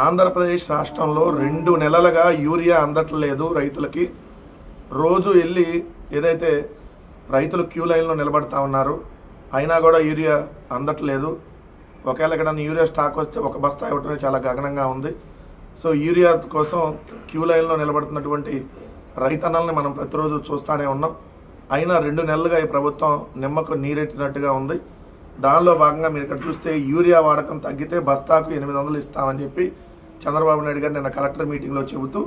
ఆంధ్రప్రదేశ్ రాష్ట్రంలో 2 నెలలుగా యూరియా అందట్లేదు రైతులకి. రోజు వెళ్ళి ఏదైతే రైతులు క్యూ లైన్లో నిలబడతా ఉన్నారు, అయినా కూడా యూరియా అందట్లేదు. ఒకవేళ ఇక్కడ యూరియా స్టాక్ వస్తే ఒక బస్తా ఇవ్వటమే చాలా గగనంగా ఉంది. సో యూరియా కోసం క్యూ లైన్లో నిలబడుతున్నటువంటి రైతన్నల్ని మనం ప్రతిరోజు చూస్తూనే ఉన్నాం. అయినా 2 నెలలుగా ఈ ప్రభుత్వం నిమ్మకు నీరెట్టినట్టుగా ఉంది. దానిలో భాగంగా మీరు ఇక్కడ చూస్తే యూరియా వాడకం తగ్గితే బస్తాకు 800 ఇస్తామని చెప్పి చంద్రబాబు నాయుడు గారు నిన్న కలెక్టర్ మీటింగ్లో చెబుతూ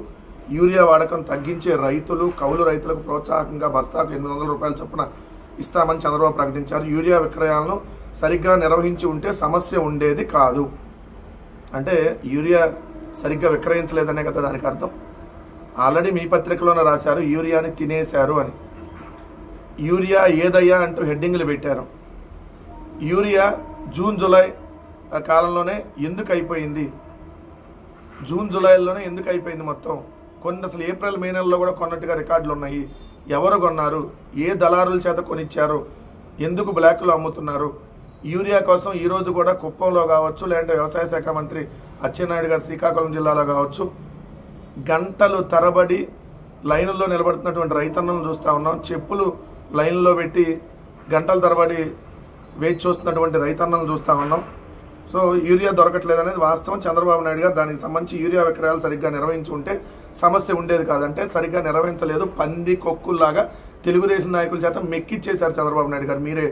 యూరియా వాడకం తగ్గించే రైతులు, కౌలు రైతులకు ప్రోత్సాహకంగా బస్తాకు 800 రూపాయల చొప్పున ఇస్తామని చంద్రబాబు ప్రకటించారు. యూరియా విక్రయాలను సరిగ్గా నిర్వహించి ఉంటే సమస్య ఉండేది కాదు. అంటే యూరియా సరిగ్గా విక్రయించలేదనే కదా దానికి అర్థం. ఆల్రెడీ మీ పత్రికలోనే రాశారు యూరియాని తినేశారు అని. యూరియా ఏదయ్యా అంటూ హెడ్డింగ్లు పెట్టారు. యూరియా జూన్ జూలై కాలంలోనే ఎందుకు అయిపోయింది? జూన్ జూలైలోనే ఎందుకు అయిపోయింది మొత్తం? కొన్ని అసలు ఏప్రిల్ మే నెలలో కూడా కొన్నట్టుగా రికార్డులు ఉన్నాయి. ఎవరు కొన్నారు? ఏ దళారుల చేత కొనిచ్చారు? ఎందుకు బ్లాక్లో అమ్ముతున్నారు? యూరియా కోసం ఈరోజు కూడా కుప్పంలో కావచ్చు, లేదంటే వ్యవసాయ శాఖ మంత్రి అచ్చెన్నాయుడు గారు శ్రీకాకుళం జిల్లాలో కావచ్చు, గంటలు తరబడి లైన్లో నిలబడుతున్నటువంటి రైతన్నలను చూస్తూ ఉన్నాం. చెప్పులు లైన్లో పెట్టి గంటల తరబడి వేచి చూస్తున్నటువంటి రైతన్నలను చూస్తూ ఉన్నాం. సో యూరియా దొరకట్లేదు అనేది వాస్తవం. చంద్రబాబు నాయుడు గారు దానికి సంబంధించి యూరియా విక్రయాలు సరిగ్గా నిర్వహించి ఉంటే సమస్య ఉండేది కాదంటే సరిగ్గా నిర్వహించలేదు. పంది కొక్కుల్లాగా తెలుగుదేశం నాయకుల చేత మెక్కిచ్చేశారు చంద్రబాబు నాయుడు గారు. మీరే